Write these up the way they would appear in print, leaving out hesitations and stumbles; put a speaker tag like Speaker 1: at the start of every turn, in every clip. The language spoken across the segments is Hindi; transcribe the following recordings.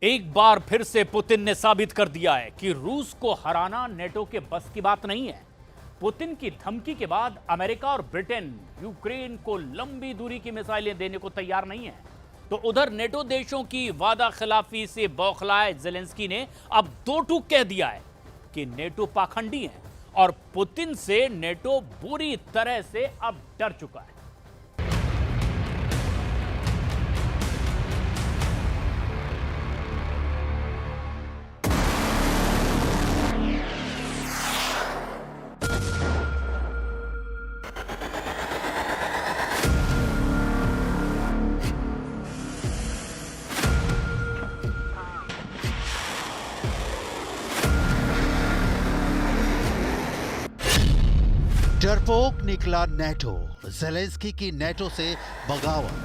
Speaker 1: एक बार फिर से पुतिन ने साबित कर दिया है कि रूस को हराना नेटो के बस की बात नहीं है। पुतिन की धमकी के बाद अमेरिका और ब्रिटेन यूक्रेन को लंबी दूरी की मिसाइलें देने को तैयार नहीं है। तो उधर नेटो देशों की वादा खिलाफी से बौखलाए जेलेंस्की ने अब दो टूक कह दिया है कि नेटो पाखंडी है और पुतिन से नेटो बुरी तरह से अब डर चुका है।
Speaker 2: डरपोक निकला नेटो, जेलेंस्की की नेटो से बगावत।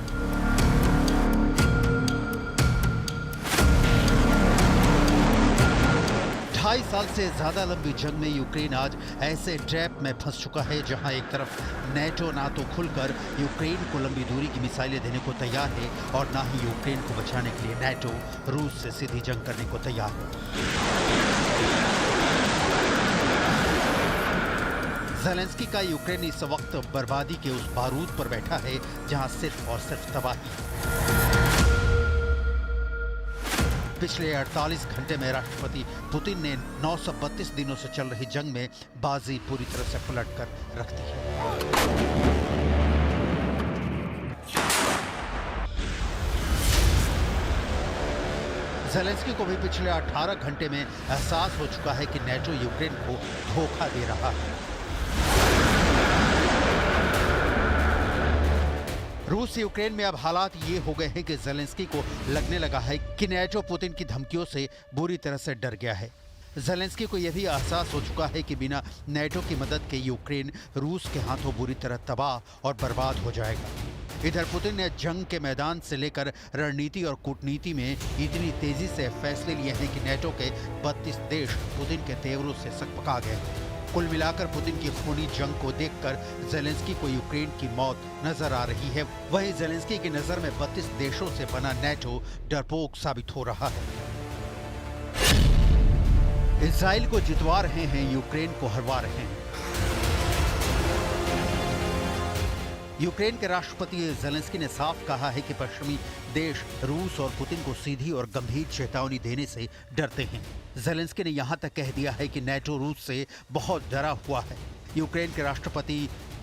Speaker 2: 2.5 साल से ज्यादा लंबी जंग में यूक्रेन आज ऐसे ट्रैप में फंस चुका है जहां एक तरफ नेटो ना तो खुलकर यूक्रेन को लंबी दूरी की मिसाइलें देने को तैयार है और ना ही यूक्रेन को बचाने के लिए नेटो रूस से सीधी जंग करने को तैयार है। जेलेंस्की का यूक्रेन इस वक्त बर्बादी के उस बारूद पर बैठा है जहां सिर्फ और सिर्फ तबाही। पिछले 48 घंटे में राष्ट्रपति पुतिन ने 932 दिनों से चल रही जंग में बाजी पूरी तरह से पलट कर रख दी है। जेलेंस्की को भी पिछले 18 घंटे में एहसास हो चुका है कि नेटो यूक्रेन को धोखा दे रहा है। रूस यूक्रेन में अब हालात ये हो गए हैं कि जेलेंस्की को लगने लगा है कि नेटो पुतिन की धमकियों से बुरी तरह से डर गया है। जेलेंस्की को यह भी एहसास हो चुका है कि बिना नेटो की मदद के यूक्रेन रूस के हाथों बुरी तरह तबाह और बर्बाद हो जाएगा। इधर पुतिन ने जंग के मैदान से लेकर रणनीति और कूटनीति में इतनी तेजी से फैसले लिए हैं कि नेटो के 32 देश पुतिन के तेवरों से सकपका गए। कुल मिलाकर पुतिन की खूनी जंग को देखकर जेलेंस्की को यूक्रेन की मौत नजर आ रही है। वहीं जेलेंस्की की नजर में 32 देशों से बना नेटो डरपोक साबित हो रहा है। इजराइल को जितवा रहे हैं, यूक्रेन को हरवा रहे हैं। यूक्रेन के राष्ट्रपति जेलेंस्की ने साफ कहा है कि पश्चिमी देश रूस और पुतिन को सीधी और गंभीर चेतावनी देने से डरते हैं। जेलेंस्की ने यहां तक कह दिया है कि नेटो रूस से बहुत डरा हुआ है। यूक्रेन के राष्ट्रपति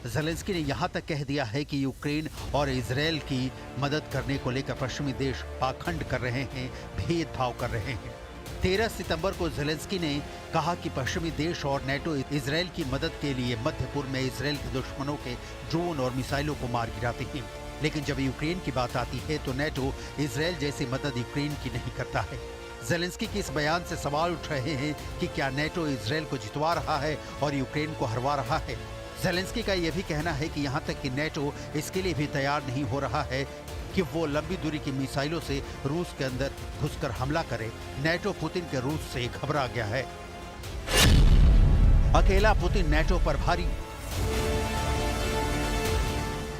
Speaker 2: जेलेंस्की ने यहां तक कह दिया है कि यूक्रेन और इजराइल की मदद करने को लेकर पश्चिमी देश पाखंड कर रहे हैं, भेदभाव कर रहे हैं। 13 सितंबर को जेलेंस्की ने कहा कि पश्चिमी देश और नेटो इजराइल की मदद के लिए मध्य पूर्व में इजराइल के दुश्मनों के ड्रोन और मिसाइलों को मार गिराते हैं। लेकिन जब यूक्रेन की बात आती है तो नेटो इजराइल जैसी मदद यूक्रेन की नहीं करता है। जेलेंस्की के इस बयान से सवाल उठ रहे हैं कि क्या नेटो इजराइल को जितवा रहा है और यूक्रेन को हरवा रहा है। जेलेंस्की का यह भी कहना है कि यहाँ तक कि नेटो इसके लिए भी तैयार नहीं हो रहा है कि वो लंबी दूरी की मिसाइलों से रूस के अंदर घुसकर हमला करे। नेटो पुतिन के रूस से घबरा गया है। अकेला पुतिन नेटो पर भारी।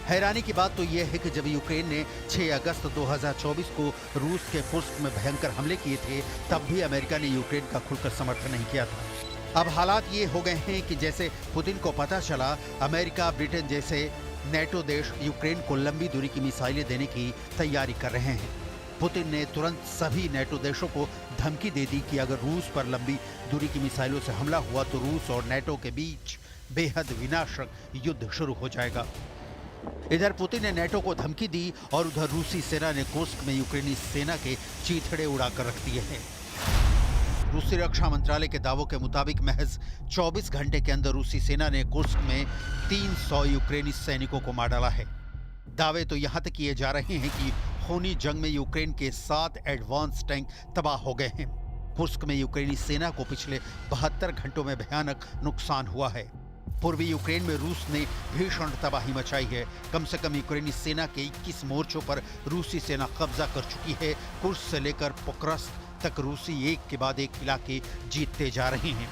Speaker 2: हैरानी की बात तो यह है कि जब यूक्रेन ने 6 अगस्त 2024 को रूस के कुर्स्क में भयंकर हमले किए थे, तब भी अमेरिका ने यूक्रेन का खुलकर समर्थन नहीं किया था। अब हालात ये हो गए हैं कि जैसे पुतिन को पता चला, अमेरिका ब्रिटेन जैसे नेटो देश यूक्रेन को लंबी दूरी की मिसाइलें देने की तैयारी कर रहे हैं। पुतिन ने तुरंत सभी नेटो देशों को धमकी दे दी कि अगर रूस पर लंबी दूरी की मिसाइलों से हमला हुआ तो रूस और नेटो के बीच बेहद विनाशक युद्ध शुरू हो जाएगा। इधर पुतिन ने नेटो को धमकी दी और उधर रूसी सेना ने कुर्स्क में यूक्रेनी सेना के चीथड़े उड़ाकर रख दिए हैं। रूसी रक्षा मंत्रालय के दावों के मुताबिक महज 24 घंटे के अंदर रूसी सेना ने कुर्स्क में 300 यूक्रेनी सैनिकों को मार डाला है। दावे तो यहां तक किए जा रहे हैं कि खूनी जंग में यूक्रेन के 7 एडवांस टैंक तबाह हो गए हैं। कुर्स्क में यूक्रेनी सेना को पिछले 72 घंटों में भयानक नुकसान हुआ है। पूर्वी यूक्रेन में रूस ने भीषण तबाही मचाई है। कम से कम यूक्रेनी सेना के 21 मोर्चों पर रूसी सेना कब्जा कर चुकी है। कुर्स्क से लेकर पोक्रास्क तक रूसी एक के बाद एक इलाके जीतते जा रहे हैं।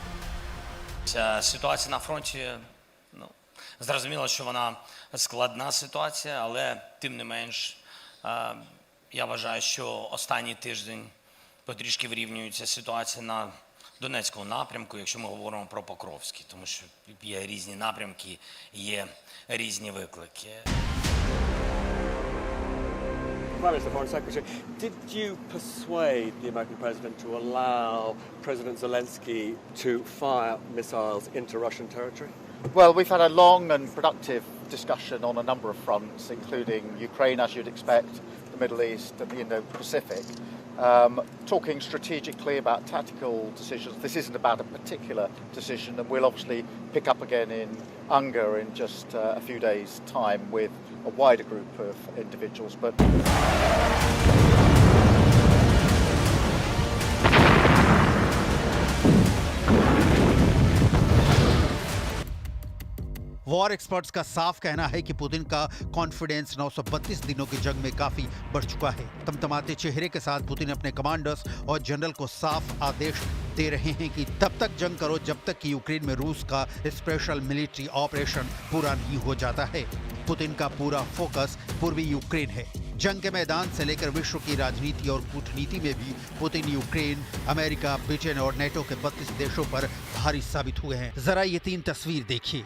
Speaker 3: Ситуація на фронті, зрозуміло, що вона складна ситуація, але тим не менш, я вважаю, що останній тиждень потрішки вирівнюється ситуація на Донецькому напрямку, якщо ми говоримо про Покровський, тому що є різні напрямки, є різні виклики.
Speaker 4: Prime Minister, Foreign Secretary, did you persuade the American president to allow President Zelensky to fire missiles into Russian territory?
Speaker 5: Well, we've had a long and productive discussion on a number of fronts, including Ukraine, as you'd expect, the Middle East and the Indo-Pacific. Talking strategically about tactical decisions. This isn't about a particular decision, and we'll obviously pick up again in Unger in just a few days' time with a wider group of individuals. But
Speaker 2: war experts का साफ कहना है कि पुतिन का कॉन्फिडेंस 932 दिनों की जंग में काफी बढ़ चुका है। तमतमाते चेहरे के साथ पुतिन अपने कमांडर्स और जनरल को साफ आदेश दे रहे हैं कि तब तक जंग करो जब तक कि यूक्रेन में रूस का स्पेशल मिलिट्री ऑपरेशन पूरा नहीं हो जाता है। पुतिन का पूरा फोकस पूर्वी यूक्रेन है। जंग के मैदान से लेकर विश्व की राजनीति और कूटनीति में भी पुतिन यूक्रेन, अमेरिका, ब्रिटेन और नेटो के 32 देशों पर भारी साबित हुए हैं। जरा ये 3 तस्वीर देखिए।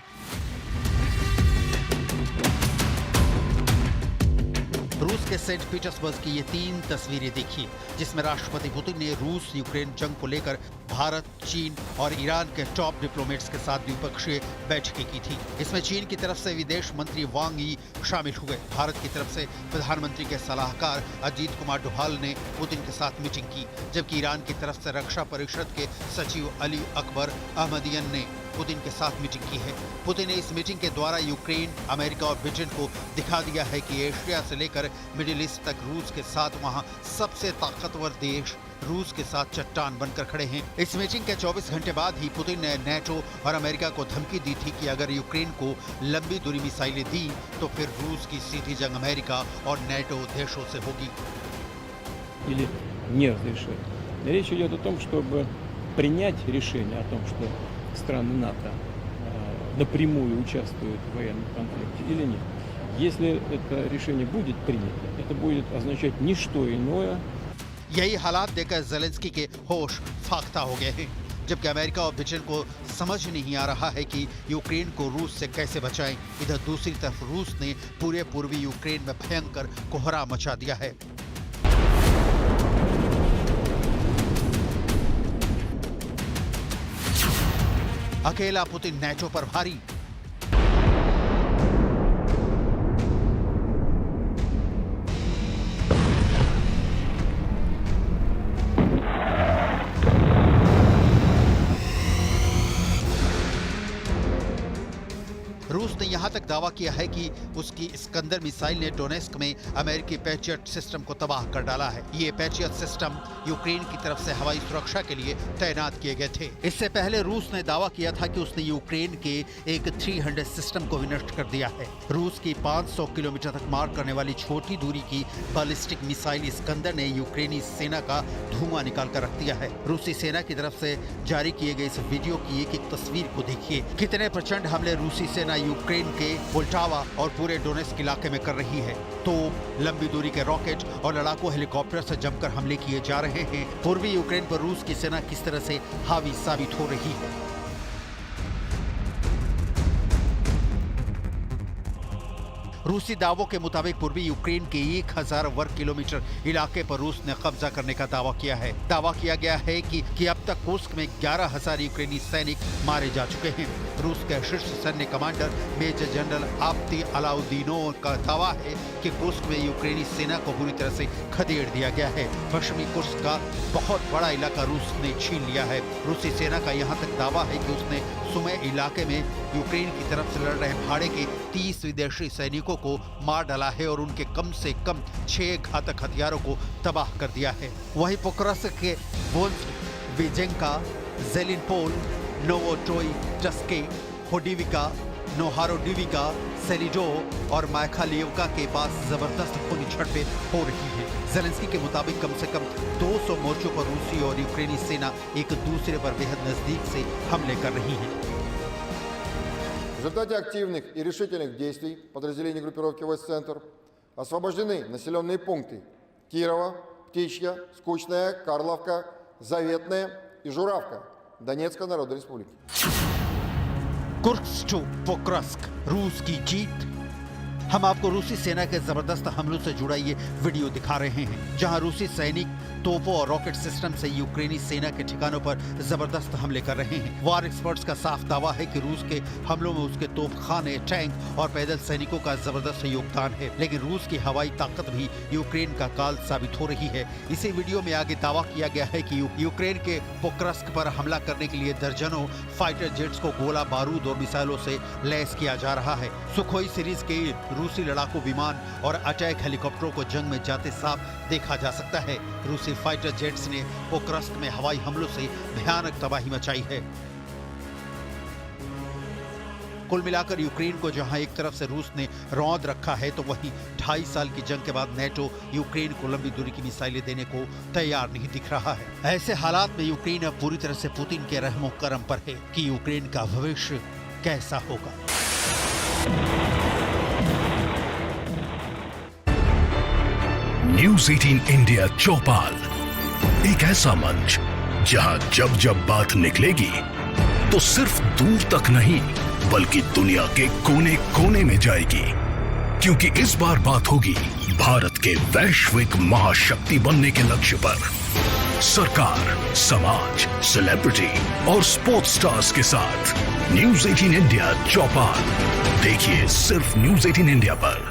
Speaker 2: रूस के सेंट पीटर्सबर्ग की ये 3 तस्वीरें देखिए, जिसमें राष्ट्रपति पुतिन ने रूस यूक्रेन जंग को लेकर भारत, चीन और ईरान के टॉप डिप्लोमेट्स के साथ द्विपक्षीय बैठकें की थी। इसमें चीन की तरफ से विदेश मंत्री वांग यी शामिल हुए। भारत की तरफ से प्रधानमंत्री के सलाहकार अजीत कुमार डोभाल ने पुतिन के साथ मीटिंग की, जबकि ईरान की तरफ से रक्षा परिषद के सचिव अली अकबर अहमदियन ने पुतिन के साथ मीटिंग की है। पुतिन ने इस मीटिंग के द्वारा यूक्रेन, अमेरिका और ब्रिटेन को दिखा दिया है कि एशिया से लेकर मिडिल ईस्ट तक रूस के साथ वहां सबसे ताकतवर देश रूस के साथ चट्टान बनकर खड़े हैं। इस मीटिंग के 24 घंटे बाद ही पुतिन ने नेटो और अमेरिका को धमकी दी थी कि अगर यूक्रेन को लंबी दूरी मिसाइलें दी तो फिर रूस की सीधी जंग अमेरिका और नेटो देशों से होगी।
Speaker 6: Или не разрешить. Речь идет о том, чтобы принять решение о том, что страны НАТО напрямую участвуют в военном конфликте или нет. Если это решение будет принято, это будет означать не что иное.
Speaker 2: यही हालात देखकर ज़ेलेंस्की के होश फाख्ता हो गए हैं, जबकि अमेरिका और ब्रिटेन को समझ नहीं आ रहा है कि यूक्रेन को रूस से कैसे बचाएं। इधर दूसरी तरफ रूस ने पूरे पूर्वी यूक्रेन में भयंकर कोहरा मचा दिया है। अकेला पुतिन नेटो पर भारी। रूस ने यहां तक दावा किया है कि उसकी इस्कंदर मिसाइल ने डोनेस्क में अमेरिकी पैट्रियट सिस्टम को तबाह कर डाला है। ये पैट्रियट सिस्टम यूक्रेन की तरफ से हवाई सुरक्षा के लिए तैनात किए गए थे। इससे पहले रूस ने दावा किया था कि उसने यूक्रेन के एक 300 सिस्टम को विनष्ट कर दिया है। रूस की 500 किलोमीटर तक मार करने वाली छोटी दूरी की बैलिस्टिक मिसाइल इस्कंदर ने यूक्रेनी सेना का धुआं निकाल कर रख दिया है। रूसी सेना की तरफ से जारी किए गए इस वीडियो की एक तस्वीर को देखिए। कितने प्रचंड हमले रूसी सेना यूक्रेन के पोल्टावा और पूरे डोनेस्क इलाके में कर रही है। तो लंबी दूरी के रॉकेट और लड़ाकू हेलीकॉप्टर से जमकर हमले किए जा रहे हैं। पूर्वी यूक्रेन पर रूस की सेना किस तरह से हावी साबित हो रही है। रूसी दावों के मुताबिक पूर्वी यूक्रेन के 1000 वर्ग किलोमीटर इलाके पर रूस ने कब्जा करने का दावा किया है। दावा किया गया है कि अब तक कुर्स्क में 11,000 यूक्रेनी सैनिक मारे जा चुके हैं। रूस के शीर्ष सैन्य कमांडर मेजर जनरल आप्ती अलाउदीनोव का दावा है कि कुर्स्क में यूक्रेनी सेना को पूरी तरह से खदेड़ दिया गया है। पश्चिमी कुर्स्क का बहुत बड़ा इलाका रूस ने छीन लिया है। रूसी सेना का यहाँ तक दावा है कि उसने सुमे इलाके में यूक्रेन की तरफ से लड़ रहे भाड़े के 30 विदेशी सैनिकों को मार डाला है और उनके कम से कम 6 घातक हथियारों को तबाह कर दिया है। वहीं पोक्रास्क के विजेंका, जेलिनपोल, नोवोटोई टस्के, होडिविका, नोहारोडिविका, सेलिडो और मायखालियोका के पास जबरदस्त खूनी झड़पें हो रही हैं। ज़ेलेंस्की के मुताबिक कम से कम 200 मोर्चों पर रूसी और यूक्रेनी सेना एक दूसरे पर बेहद नजदीक से हमले कर रही हैं।
Speaker 7: В результате активных и решительных действий подразделений группировки войск «Центр» освобождены населенные пункты Кирова, Птичья, Скучная, Карловка, Заветная и Журавка Донецкой Народной Республики.
Speaker 2: कुर्स्क टू पोक्रस्क, रूस की जीत। हम आपको रूसी सेना के जबरदस्त हमलों से जुड़ा ये वीडियो दिखा रहे हैं, जहां रूसी सैनिक तोपों और रॉकेट सिस्टम से यूक्रेनी सेना के ठिकानों पर जबरदस्त हमले कर रहे हैं। वार एक्सपर्ट्स का साफ दावा है कि रूस के हमलों में उसके तोपखाने, टैंक और पैदल सैनिकों का जबरदस्त योगदान है, लेकिन रूस की हवाई ताकत भी यूक्रेन का काल साबित हो रही है। इसी वीडियो में आगे दावा किया गया है कि यूक्रेन के पोक्रस्क पर हमला करने के लिए दर्जनों फाइटर जेट्स को गोला बारूद और मिसाइलों से लैस किया जा रहा है। सुखोई सीरीज के रूसी लड़ाकू विमान और अटैक हेलीकॉप्टरों को जंग में जाते साफ देखा जा सकता है। रूसी फाइटर जेट्स ने पोक्रस्क में हवाई हमलों से भयानक तबाही मचाई है। कुल मिलाकर यूक्रेन को जहां एक तरफ से रूस ने रौंद रखा है, तो वहीं 2.5 साल की जंग के बाद नेटो यूक्रेन को लंबी दूरी की मिसाइलें देने को तैयार नहीं दिख रहा है। ऐसे हालात में यूक्रेन अब पूरी तरह से पुतिन के रहमो करम पर है कि यूक्रेन का भविष्य कैसा होगा।
Speaker 8: न्यूज़ 18 इंडिया चौपाल, एक ऐसा मंच जहां जब जब बात निकलेगी तो सिर्फ दूर तक नहीं बल्कि दुनिया के कोने कोने में जाएगी, क्योंकि इस बार बात होगी भारत के वैश्विक महाशक्ति बनने के लक्ष्य पर। सरकार, समाज, सेलिब्रिटी और स्पोर्ट्स स्टार्स के साथ न्यूज़ 18 इंडिया चौपाल देखिए सिर्फ न्यूज़ 18 इंडिया पर।